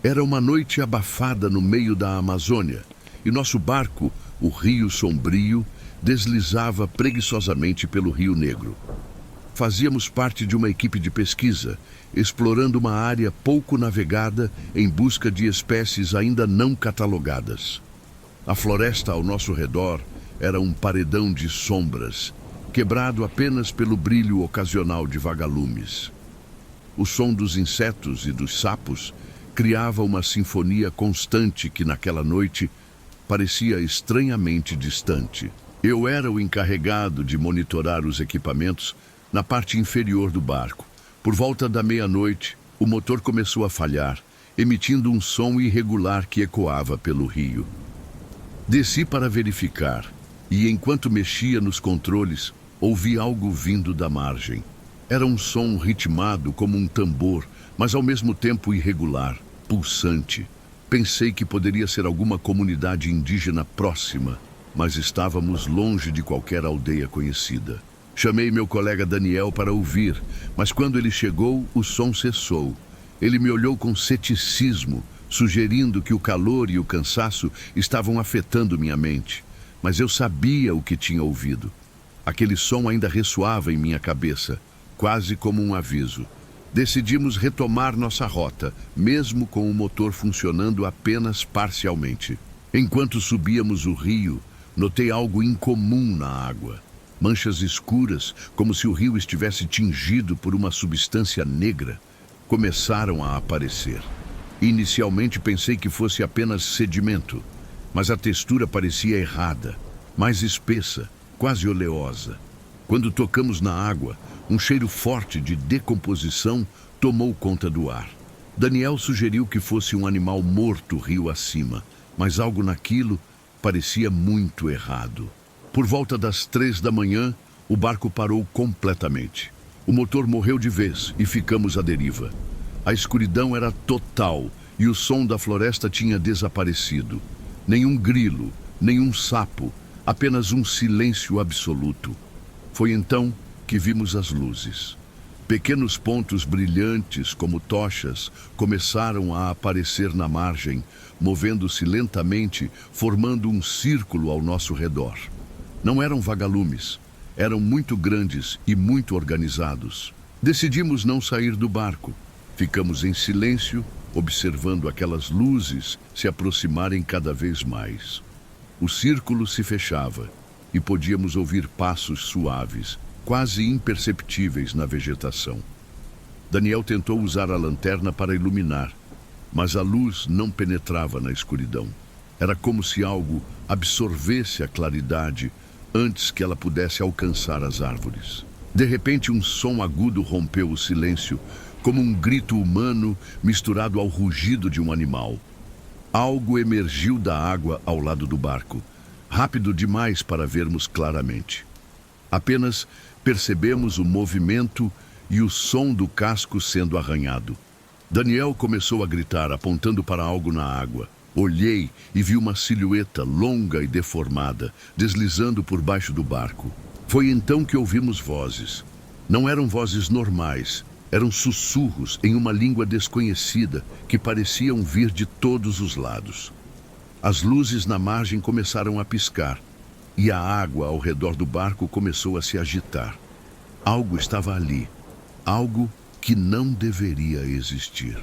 Era uma noite abafada no meio da Amazônia, e nosso barco, o Rio Sombrio, deslizava preguiçosamente pelo Rio Negro. Fazíamos parte de uma equipe de pesquisa, explorando uma área pouco navegada em busca de espécies ainda não catalogadas. A floresta ao nosso redor era um paredão de sombras, quebrado apenas pelo brilho ocasional de vagalumes. O som dos insetos e dos sapos criava uma sinfonia constante que, naquela noite, parecia estranhamente distante. Eu era o encarregado de monitorar os equipamentos na parte inferior do barco. Por volta da meia-noite, o motor começou a falhar, emitindo um som irregular que ecoava pelo rio. Desci para verificar, e enquanto mexia nos controles, ouvi algo vindo da margem. Era um som ritmado como um tambor, mas ao mesmo tempo irregular, pulsante. Pensei que poderia ser alguma comunidade indígena próxima, mas estávamos longe de qualquer aldeia conhecida. Chamei meu colega Daniel para ouvir, mas quando ele chegou, o som cessou. Ele me olhou com ceticismo, sugerindo que o calor e o cansaço estavam afetando minha mente. Mas eu sabia o que tinha ouvido. Aquele som ainda ressoava em minha cabeça, quase como um aviso. Decidimos retomar nossa rota, mesmo com o motor funcionando apenas parcialmente. Enquanto subíamos o rio, notei algo incomum na água. Manchas escuras, como se o rio estivesse tingido por uma substância negra, começaram a aparecer. Inicialmente pensei que fosse apenas sedimento, mas a textura parecia errada, mais espessa, quase oleosa. Quando tocamos na água, um cheiro forte de decomposição tomou conta do ar. Daniel sugeriu que fosse um animal morto rio acima, mas algo naquilo parecia muito errado. Por volta das 3 da manhã, o barco parou completamente. O motor morreu de vez e ficamos à deriva. A escuridão era total e o som da floresta tinha desaparecido. Nenhum grilo, nenhum sapo, apenas um silêncio absoluto. Foi então que vimos as luzes. Pequenos pontos brilhantes, como tochas, começaram a aparecer na margem, movendo-se lentamente, formando um círculo ao nosso redor. Não eram vagalumes, eram muito grandes e muito organizados. Decidimos não sair do barco. Ficamos em silêncio, observando aquelas luzes se aproximarem cada vez mais. O círculo se fechava e podíamos ouvir passos suaves, quase imperceptíveis na vegetação. Daniel tentou usar a lanterna para iluminar, mas a luz não penetrava na escuridão. Era como se algo absorvesse a claridade antes que ela pudesse alcançar as árvores. De repente, um som agudo rompeu o silêncio, como um grito humano misturado ao rugido de um animal. Algo emergiu da água ao lado do barco, rápido demais para vermos claramente. Apenas percebemos o movimento e o som do casco sendo arranhado. Daniel começou a gritar, apontando para algo na água. Olhei e vi uma silhueta longa e deformada, deslizando por baixo do barco. Foi então que ouvimos vozes. Não eram vozes normais, eram sussurros em uma língua desconhecida que pareciam vir de todos os lados. As luzes na margem começaram a piscar e a água ao redor do barco começou a se agitar. Algo estava ali, algo que não deveria existir.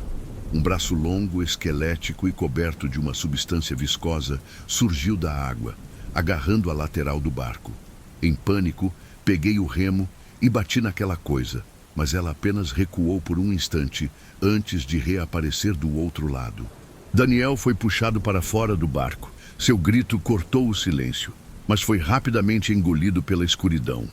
Um braço longo, esquelético e coberto de uma substância viscosa surgiu da água, agarrando a lateral do barco. Em pânico, peguei o remo e bati naquela coisa, mas ela apenas recuou por um instante antes de reaparecer do outro lado. Daniel foi puxado para fora do barco. Seu grito cortou o silêncio, mas foi rapidamente engolido pela escuridão.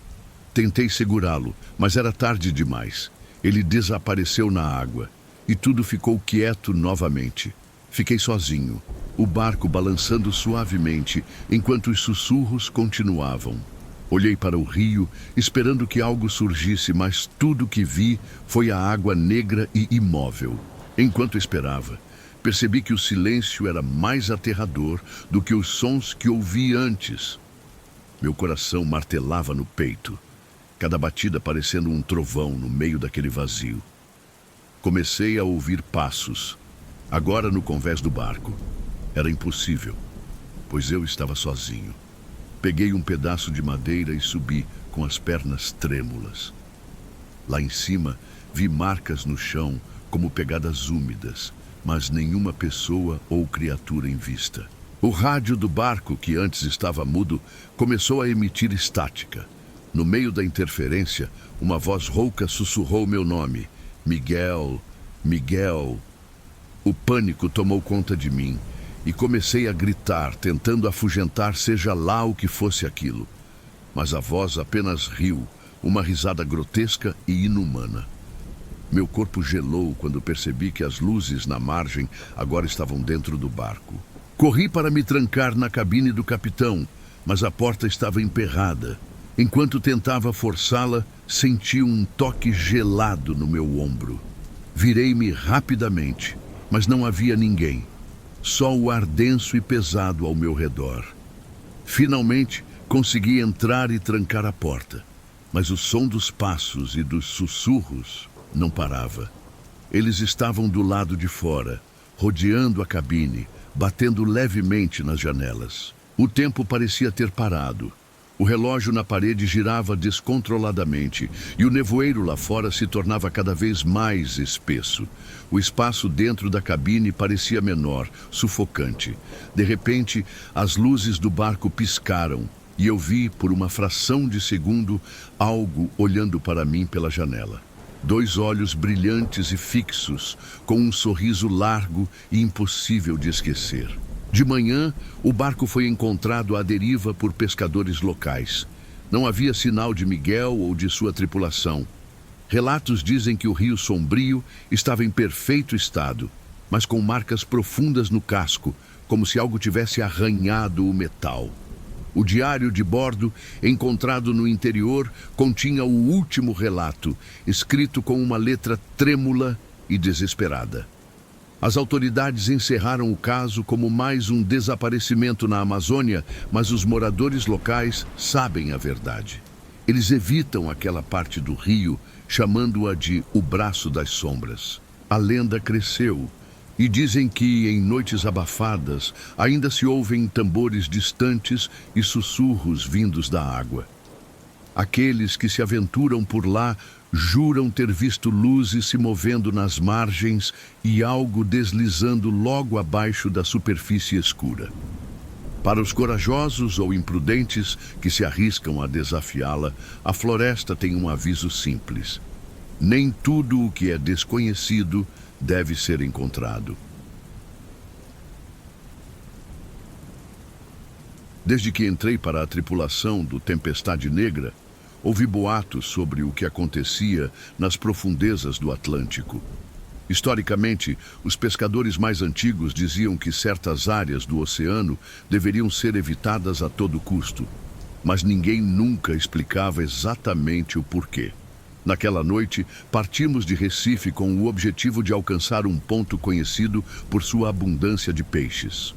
Tentei segurá-lo, mas era tarde demais. Ele desapareceu na água e tudo ficou quieto novamente. Fiquei sozinho, o barco balançando suavemente enquanto os sussurros continuavam. Olhei para o rio, esperando que algo surgisse, mas tudo que vi foi a água negra e imóvel. Enquanto esperava, percebi que o silêncio era mais aterrador do que os sons que ouvi antes. Meu coração martelava no peito, cada batida parecendo um trovão no meio daquele vazio. Comecei a ouvir passos, Agora no convés do barco. Era impossível, pois eu estava sozinho. Peguei um pedaço de madeira e subi com as pernas trêmulas. Lá em cima, vi marcas no chão como pegadas úmidas, mas nenhuma pessoa ou criatura em vista. O rádio do barco, que antes estava mudo, começou a emitir estática. No meio da interferência, uma voz rouca sussurrou meu nome. Miguel, Miguel. O pânico tomou conta de mim e comecei a gritar, tentando afugentar seja lá o que fosse aquilo. Mas a voz apenas riu, uma risada grotesca e inumana. Meu corpo gelou quando percebi que as luzes na margem agora estavam dentro do barco. Corri para me trancar na cabine do capitão, mas a porta estava emperrada. Enquanto tentava forçá-la, senti um toque gelado no meu ombro. Virei-me rapidamente, mas não havia ninguém. Só o ar denso e pesado ao meu redor. Finalmente, consegui entrar e trancar a porta, mas o som dos passos e dos sussurros não parava. Eles estavam do lado de fora, rodeando a cabine, batendo levemente nas janelas. O tempo parecia ter parado. O relógio na parede girava descontroladamente e o nevoeiro lá fora se tornava cada vez mais espesso. O espaço dentro da cabine parecia menor, sufocante. De repente, as luzes do barco piscaram e eu vi, por uma fração de segundo, algo olhando para mim pela janela. 2 olhos brilhantes e fixos, com um sorriso largo e impossível de esquecer. De manhã, o barco foi encontrado à deriva por pescadores locais. Não havia sinal de Miguel ou de sua tripulação. Relatos dizem que o Rio Sombrio estava em perfeito estado, mas com marcas profundas no casco, como se algo tivesse arranhado o metal. O diário de bordo, encontrado no interior, continha o último relato, escrito com uma letra trêmula e desesperada. As autoridades encerraram o caso como mais um desaparecimento na Amazônia, mas os moradores locais sabem a verdade. Eles evitam aquela parte do rio, chamando-a de o Braço das Sombras. A lenda cresceu e dizem que, em noites abafadas, ainda se ouvem tambores distantes e sussurros vindos da água. Aqueles que se aventuram por lá juram ter visto luzes se movendo nas margens e algo deslizando logo abaixo da superfície escura. Para os corajosos ou imprudentes que se arriscam a desafiá-la, a floresta tem um aviso simples: nem tudo o que é desconhecido deve ser encontrado. Desde que entrei para a tripulação do Tempestade Negra, ouvi boatos sobre o que acontecia nas profundezas do Atlântico. Historicamente, os pescadores mais antigos diziam que certas áreas do oceano deveriam ser evitadas a todo custo, mas ninguém nunca explicava exatamente o porquê. Naquela noite, partimos de Recife com o objetivo de alcançar um ponto conhecido por sua abundância de peixes.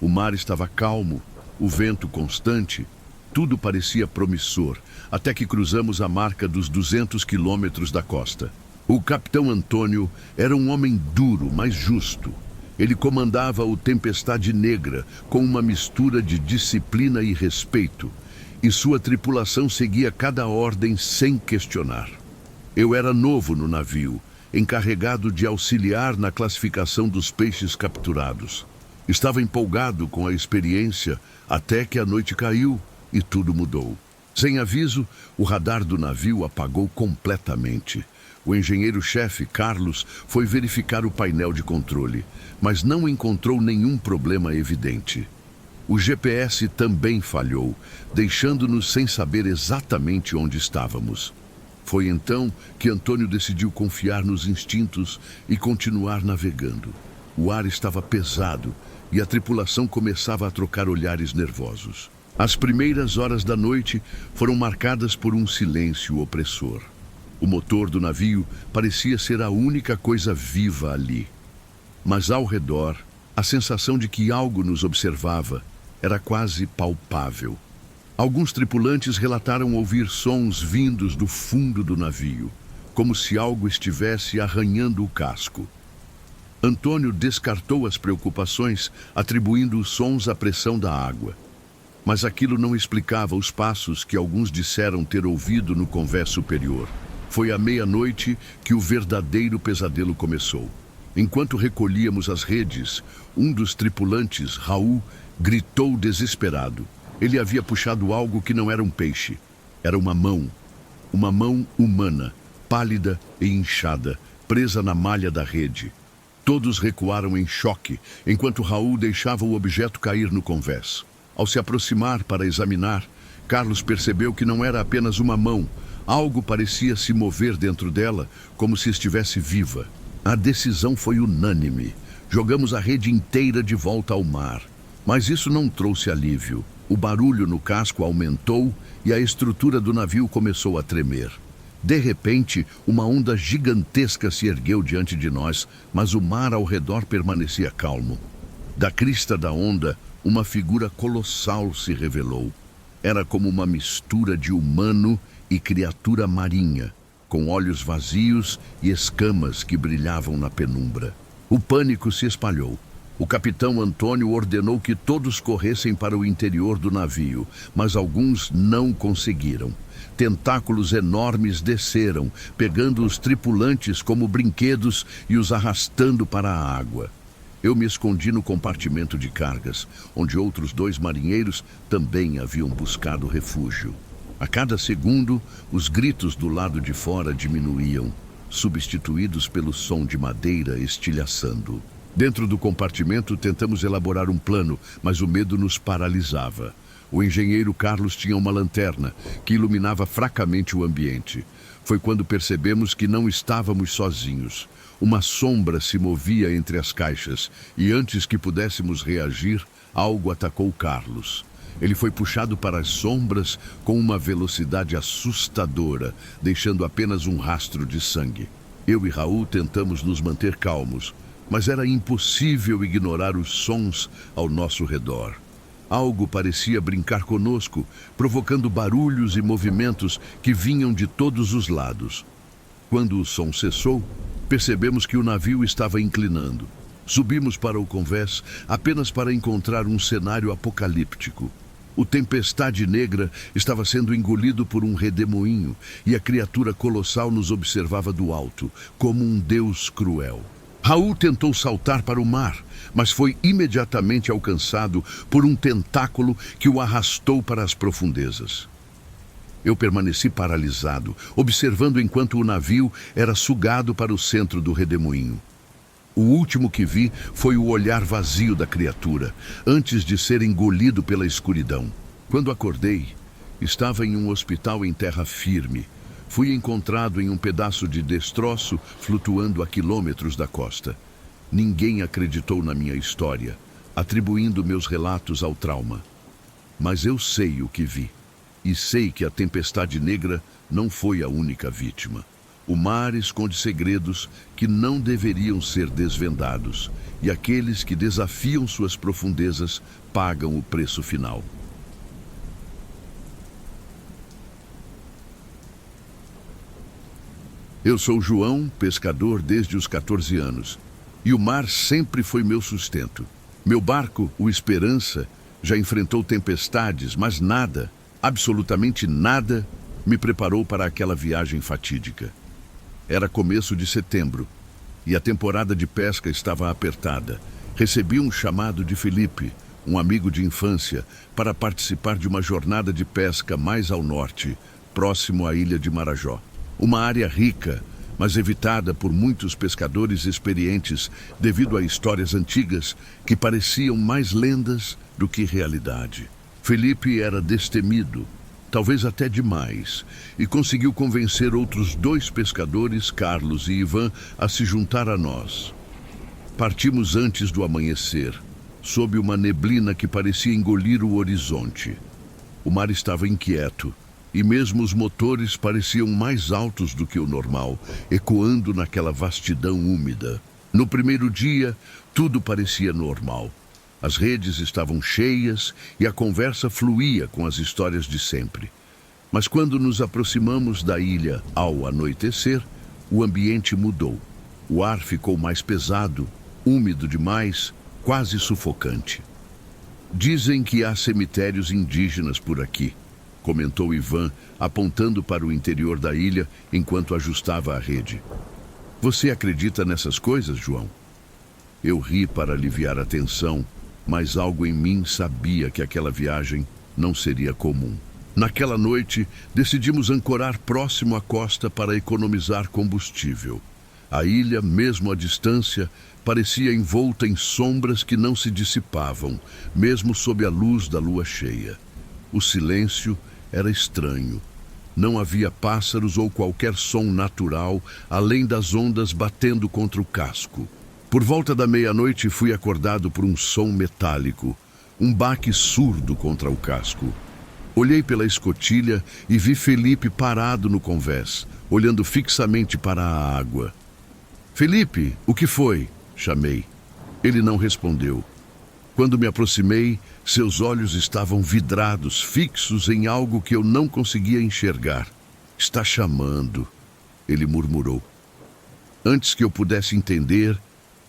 O mar estava calmo, o vento constante, tudo parecia promissor, até que cruzamos a marca dos 200 quilômetros da costa. O capitão Antônio era um homem duro, mas justo. Ele comandava o Tempestade Negra com uma mistura de disciplina e respeito, e sua tripulação seguia cada ordem sem questionar. Eu era novo no navio, encarregado de auxiliar na classificação dos peixes capturados. Estava empolgado com a experiência até que a noite caiu e tudo mudou. Sem aviso, o radar do navio apagou completamente. O engenheiro-chefe, Carlos, foi verificar o painel de controle, mas não encontrou nenhum problema evidente. O GPS também falhou, deixando-nos sem saber exatamente onde estávamos. Foi então que Antônio decidiu confiar nos instintos e continuar navegando. O ar estava pesado e a tripulação começava a trocar olhares nervosos. As primeiras horas da noite foram marcadas por um silêncio opressor. O motor do navio parecia ser a única coisa viva ali. Mas ao redor, a sensação de que algo nos observava era quase palpável. Alguns tripulantes relataram ouvir sons vindos do fundo do navio, como se algo estivesse arranhando o casco. Antônio descartou as preocupações, atribuindo os sons à pressão da água. Mas aquilo não explicava os passos que alguns disseram ter ouvido no convés superior. Foi à meia-noite que o verdadeiro pesadelo começou. Enquanto recolhíamos as redes, um dos tripulantes, Raul, gritou desesperado. Ele havia puxado algo que não era um peixe. Era uma mão humana, pálida e inchada, presa na malha da rede. Todos recuaram em choque, enquanto Raul deixava o objeto cair no convés. Ao se aproximar para examinar, Carlos percebeu que não era apenas uma mão. Algo parecia se mover dentro dela, como se estivesse viva. A decisão foi unânime. Jogamos a rede inteira de volta ao mar. Mas isso não trouxe alívio. O barulho no casco aumentou e a estrutura do navio começou a tremer. De repente, uma onda gigantesca se ergueu diante de nós, mas o mar ao redor permanecia calmo. Da crista da onda, uma figura colossal se revelou. Era como uma mistura de humano e criatura marinha, com olhos vazios e escamas que brilhavam na penumbra. O pânico se espalhou. O capitão Antônio ordenou que todos corressem para o interior do navio, mas alguns não conseguiram. Tentáculos enormes desceram, pegando os tripulantes como brinquedos e os arrastando para a água. Eu me escondi no compartimento de cargas, onde outros 2 marinheiros também haviam buscado refúgio. A cada segundo, os gritos do lado de fora diminuíam, substituídos pelo som de madeira estilhaçando. Dentro do compartimento, tentamos elaborar um plano, mas o medo nos paralisava. O engenheiro Carlos tinha uma lanterna que iluminava fracamente o ambiente. Foi quando percebemos que não estávamos sozinhos. Uma sombra se movia entre as caixas e antes que pudéssemos reagir, algo atacou Carlos. Ele foi puxado para as sombras com uma velocidade assustadora, deixando apenas um rastro de sangue. Eu e Raul tentamos nos manter calmos, mas era impossível ignorar os sons ao nosso redor. Algo parecia brincar conosco, provocando barulhos e movimentos que vinham de todos os lados. Quando o som cessou, percebemos que o navio estava inclinando. Subimos para o convés apenas para encontrar um cenário apocalíptico. O Tempestade Negra estava sendo engolido por um redemoinho e a criatura colossal nos observava do alto, como um deus cruel. Raul tentou saltar para o mar, mas foi imediatamente alcançado por um tentáculo que o arrastou para as profundezas. Eu permaneci paralisado, observando enquanto o navio era sugado para o centro do redemoinho. O último que vi foi o olhar vazio da criatura, antes de ser engolido pela escuridão. Quando acordei, estava em um hospital em terra firme. Fui encontrado em um pedaço de destroço flutuando a quilômetros da costa. Ninguém acreditou na minha história, atribuindo meus relatos ao trauma. Mas eu sei o que vi. E sei que a Tempestade Negra não foi a única vítima. O mar esconde segredos que não deveriam ser desvendados, e aqueles que desafiam suas profundezas pagam o preço final. Eu sou João, pescador desde os 14 anos, e o mar sempre foi meu sustento. Meu barco, o Esperança, já enfrentou tempestades, mas nada, absolutamente nada, me preparou para aquela viagem fatídica. Era começo de setembro, e a temporada de pesca estava apertada. Recebi um chamado de Felipe, um amigo de infância, para participar de uma jornada de pesca mais ao norte, próximo à ilha de Marajó. Uma área rica, mas evitada por muitos pescadores experientes devido a histórias antigas que pareciam mais lendas do que realidade. Felipe era destemido, talvez até demais, e conseguiu convencer outros 2 pescadores, Carlos e Ivan, a se juntar a nós. Partimos antes do amanhecer, sob uma neblina que parecia engolir o horizonte. O mar estava inquieto, e mesmo os motores pareciam mais altos do que o normal, ecoando naquela vastidão úmida. No primeiro dia, tudo parecia normal. As redes estavam cheias e a conversa fluía com as histórias de sempre. Mas quando nos aproximamos da ilha ao anoitecer, o ambiente mudou. O ar ficou mais pesado úmido demais, quase sufocante. Dizem que há cemitérios indígenas por aqui, comentou Ivan, apontando para o interior da ilha enquanto ajustava a rede. Você acredita nessas coisas, João? Eu ri para aliviar a tensão, mas algo em mim sabia que aquela viagem não seria comum. Naquela noite, decidimos ancorar próximo à costa para economizar combustível. A ilha, mesmo à distância, parecia envolta em sombras que não se dissipavam, mesmo sob a luz da lua cheia. O silêncio era estranho. Não havia pássaros ou qualquer som natural, além das ondas batendo contra o casco. Por volta da meia-noite fui acordado por um som metálico, um baque surdo contra o casco. Olhei pela escotilha e vi Felipe parado no convés, olhando fixamente para a água. Felipe, o que foi? Chamei. Ele não respondeu. Quando me aproximei, seus olhos estavam vidrados, fixos em algo que eu não conseguia enxergar. Está chamando, ele murmurou. Antes que eu pudesse entender,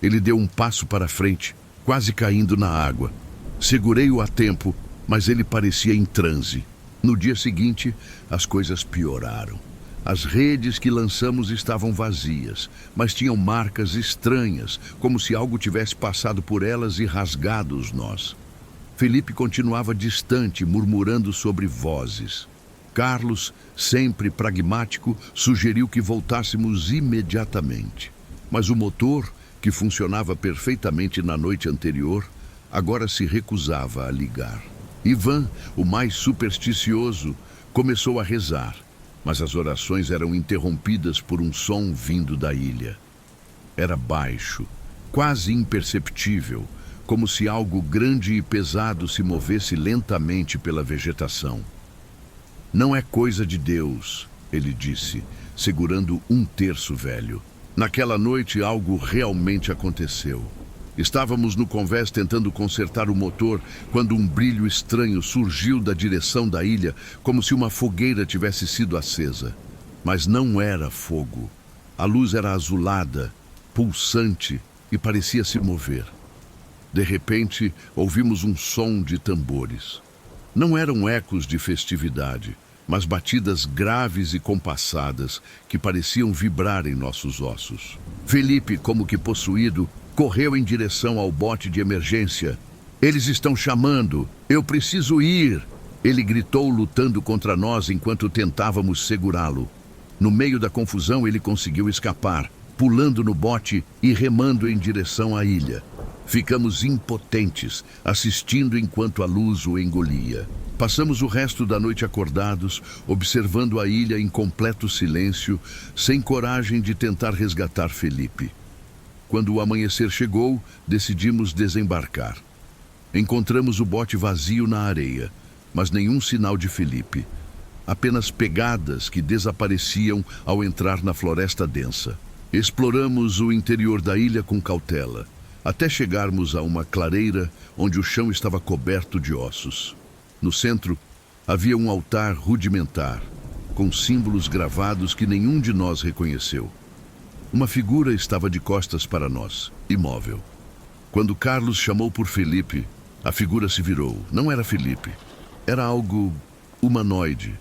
ele deu um passo para frente, quase caindo na água. Segurei-o a tempo, mas ele parecia em transe. No dia seguinte, as coisas pioraram. As redes que lançamos estavam vazias, mas tinham marcas estranhas, como se algo tivesse passado por elas e rasgado os nós. Felipe continuava distante, murmurando sobre vozes. Carlos, sempre pragmático, sugeriu que voltássemos imediatamente. Mas o motor, que funcionava perfeitamente na noite anterior, agora se recusava a ligar. Ivan, o mais supersticioso, começou a rezar, mas as orações eram interrompidas por um som vindo da ilha. Era baixo, quase imperceptível, como se algo grande e pesado se movesse lentamente pela vegetação. Não é coisa de Deus, ele disse, segurando um terço velho. Naquela noite algo realmente aconteceu. Estávamos no convés tentando consertar o motor quando um brilho estranho surgiu da direção da ilha, como se uma fogueira tivesse sido acesa. Mas não era fogo. A luz era azulada, pulsante e parecia se mover. De repente, ouvimos um som de tambores. Não eram ecos de festividade, mas batidas graves e compassadas que pareciam vibrar em nossos ossos. Felipe, como que possuído, correu em direção ao bote de emergência. Eles estão chamando! Eu preciso ir! Ele gritou, lutando contra nós enquanto tentávamos segurá-lo. No meio da confusão, ele conseguiu escapar, pulando no bote e remando em direção à ilha. Ficamos impotentes, assistindo enquanto a luz o engolia. Passamos o resto da noite acordados, observando a ilha em completo silêncio, sem coragem de tentar resgatar Felipe. Quando o amanhecer chegou, decidimos desembarcar. Encontramos o bote vazio na areia, mas nenhum sinal de Felipe. Apenas pegadas que desapareciam ao entrar na floresta densa. Exploramos o interior da ilha com cautela, até chegarmos a uma clareira onde o chão estava coberto de ossos. No centro, havia um altar rudimentar, com símbolos gravados que nenhum de nós reconheceu. Uma figura estava de costas para nós, imóvel. Quando Carlos chamou por Felipe, a figura se virou. Não era Felipe. Era algo humanoide,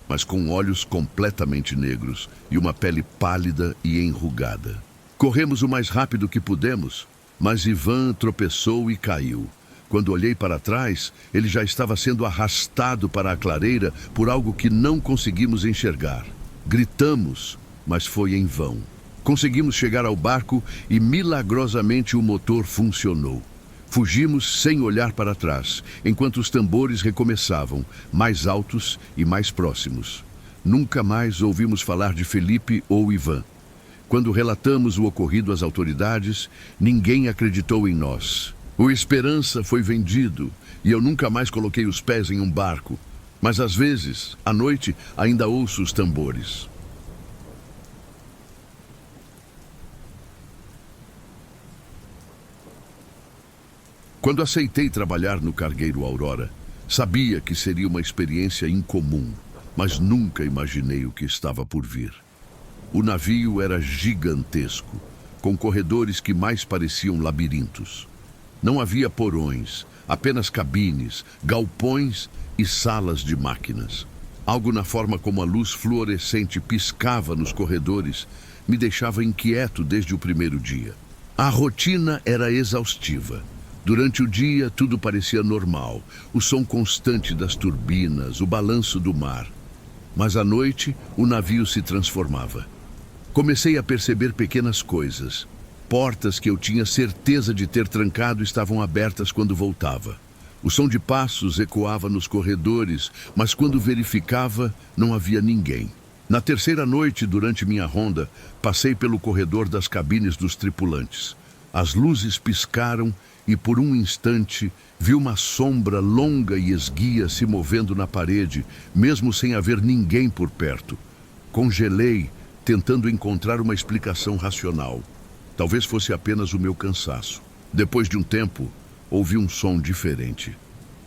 mas com olhos completamente negros e uma pele pálida e enrugada. Corremos o mais rápido que pudemos, mas Ivan tropeçou e caiu. Quando olhei para trás, ele já estava sendo arrastado para a clareira por algo que não conseguimos enxergar. Gritamos, mas foi em vão. Conseguimos chegar ao barco e milagrosamente o motor funcionou. Fugimos sem olhar para trás, enquanto os tambores recomeçavam, mais altos e mais próximos. Nunca mais ouvimos falar de Felipe ou Ivan. Quando relatamos o ocorrido às autoridades, ninguém acreditou em nós. O Esperança foi vendido e eu nunca mais coloquei os pés em um barco. Mas às vezes, à noite, ainda ouço os tambores. Quando aceitei trabalhar no cargueiro Aurora, sabia que seria uma experiência incomum, mas nunca imaginei o que estava por vir. O navio era gigantesco, com corredores que mais pareciam labirintos. Não havia porões, apenas cabines, galpões e salas de máquinas. Algo na forma como a luz fluorescente piscava nos corredores me deixava inquieto desde o primeiro dia. A rotina era exaustiva. Durante o dia, tudo parecia normal, o som constante das turbinas, o balanço do mar. Mas à noite, o navio se transformava. Comecei a perceber pequenas coisas. Portas que eu tinha certeza de ter trancado estavam abertas quando voltava. O som de passos ecoava nos corredores, mas quando verificava, não havia ninguém. Na terceira noite, durante minha ronda, passei pelo corredor das cabines dos tripulantes. As luzes piscaram e, por um instante, vi uma sombra longa e esguia se movendo na parede, mesmo sem haver ninguém por perto. Congelei, tentando encontrar uma explicação racional. Talvez fosse apenas o meu cansaço. Depois de um tempo, ouvi um som diferente.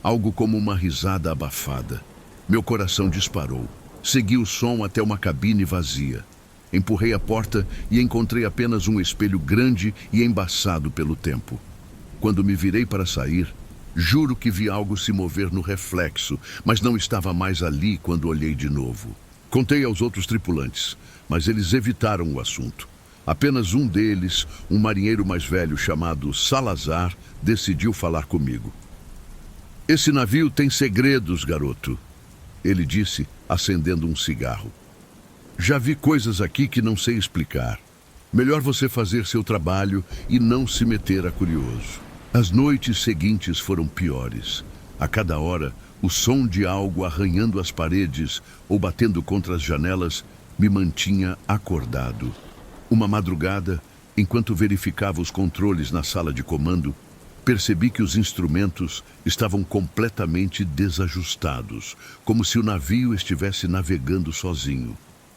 Algo como uma risada abafada. Meu coração disparou. Segui o som até uma cabine vazia. Empurrei a porta e encontrei apenas um espelho grande e embaçado pelo tempo. Quando me virei para sair, juro que vi algo se mover no reflexo, mas não estava mais ali quando olhei de novo. Contei aos outros tripulantes, mas eles evitaram o assunto. Apenas um deles, um marinheiro mais velho chamado Salazar, decidiu falar comigo. "Esse navio tem segredos, garoto", ele disse, acendendo um cigarro. "Já vi coisas aqui que não sei explicar. Melhor você fazer seu trabalho e não se meter a curioso." As noites seguintes foram piores. A cada hora, o som de algo arranhando as paredes ou batendo contra as janelas me mantinha acordado. Uma madrugada, enquanto verificava os controles na sala de comando, percebi que os instrumentos estavam completamente desajustados, como se o navio estivesse navegando sozinho.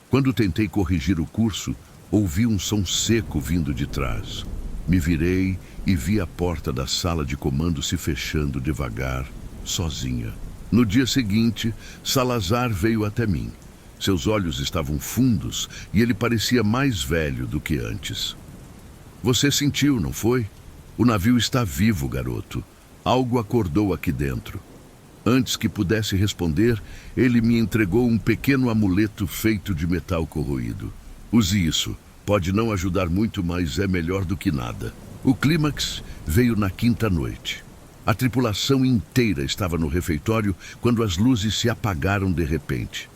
Quando tentei corrigir o curso, ouvi um som seco vindo de trás. Me virei e vi a porta da sala de comando se fechando devagar, sozinha. No dia seguinte, Salazar veio até mim. Seus olhos estavam fundos e ele parecia mais velho do que antes. "Você sentiu, não foi? O navio está vivo, garoto. Algo acordou aqui dentro." Antes que pudesse responder, ele me entregou um pequeno amuleto feito de metal corroído. "Use isso. Pode não ajudar muito, mas é melhor do que nada." O clímax veio na quinta noite. A tripulação inteira estava no refeitório quando as luzes se apagaram de repente.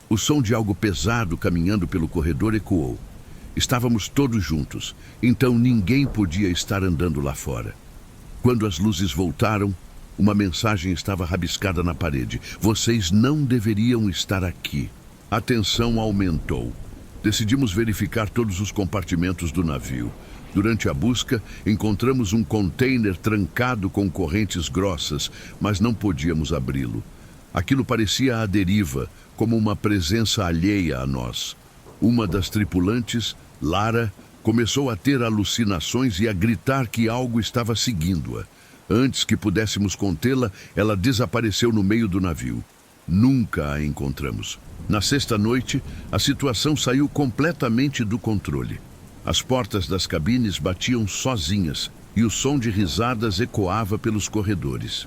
O som de algo pesado caminhando pelo corredor ecoou. Estávamos todos juntos, então ninguém podia estar andando lá fora. Quando as luzes voltaram, uma mensagem estava rabiscada na parede. "Vocês não deveriam estar aqui." A tensão aumentou. Decidimos verificar todos os compartimentos do navio. Durante a busca, encontramos um container trancado com correntes grossas, mas não podíamos abri-lo. Aquilo parecia à deriva, como uma presença alheia a nós. Uma das tripulantes, Lara, começou a ter alucinações e a gritar que algo estava seguindo-a. Antes que pudéssemos contê-la, ela desapareceu no meio do navio. Nunca a encontramos. Na sexta noite, a situação saiu completamente do controle. As portas das cabines batiam sozinhas e o som de risadas ecoava pelos corredores.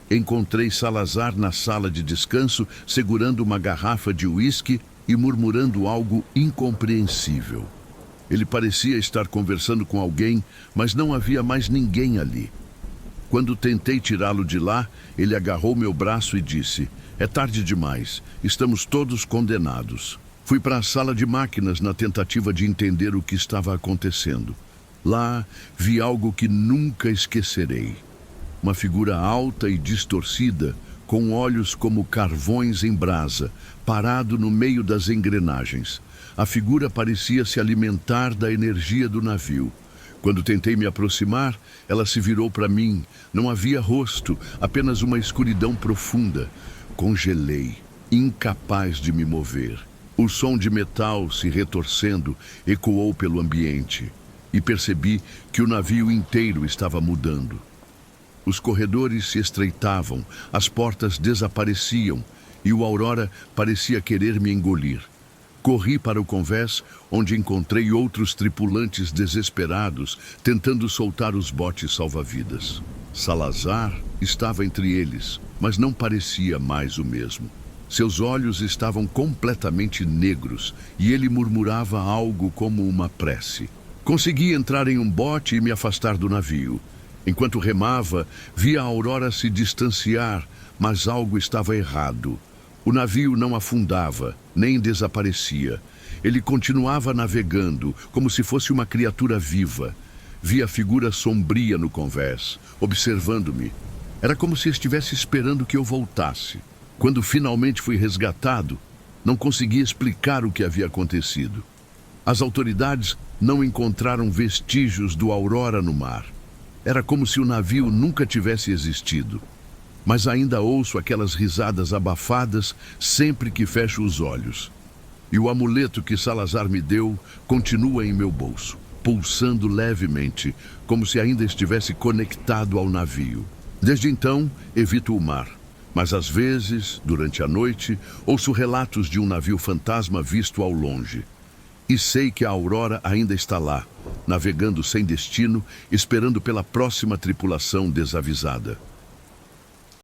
Encontrei Salazar na sala de descanso, segurando uma garrafa de uísque e murmurando algo incompreensível. Ele parecia estar conversando com alguém, mas não havia mais ninguém ali. Quando tentei tirá-lo de lá, ele agarrou meu braço e disse: "É tarde demais, estamos todos condenados." Fui para a sala de máquinas na tentativa de entender o que estava acontecendo. Lá, vi algo que nunca esquecerei. Uma figura alta e distorcida, com olhos como carvões em brasa, parado no meio das engrenagens. A figura parecia se alimentar da energia do navio. Quando tentei me aproximar, ela se virou para mim. Não havia rosto, apenas uma escuridão profunda. Congelei, incapaz de me mover. O som de metal se retorcendo ecoou pelo ambiente e percebi que o navio inteiro estava mudando. Os corredores se estreitavam, as portas desapareciam e o Aurora parecia querer me engolir. Corri para o convés, onde encontrei outros tripulantes desesperados, tentando soltar os botes salva-vidas. Salazar estava entre eles, mas não parecia mais o mesmo. Seus olhos estavam completamente negros e ele murmurava algo como uma prece. Consegui entrar em um bote e me afastar do navio. Enquanto remava, vi a Aurora se distanciar, mas algo estava errado. O navio não afundava, nem desaparecia. Ele continuava navegando, como se fosse uma criatura viva. Vi a figura sombria no convés, observando-me. Era como se estivesse esperando que eu voltasse. Quando finalmente fui resgatado, não consegui explicar o que havia acontecido. As autoridades não encontraram vestígios do Aurora no mar. Era como se o navio nunca tivesse existido. Mas ainda ouço aquelas risadas abafadas sempre que fecho os olhos. E o amuleto que Salazar me deu continua em meu bolso, pulsando levemente, como se ainda estivesse conectado ao navio. Desde então, evito o mar. Mas às vezes, durante a noite, ouço relatos de um navio fantasma visto ao longe. E sei que a Aurora ainda está lá, navegando sem destino, esperando pela próxima tripulação desavisada.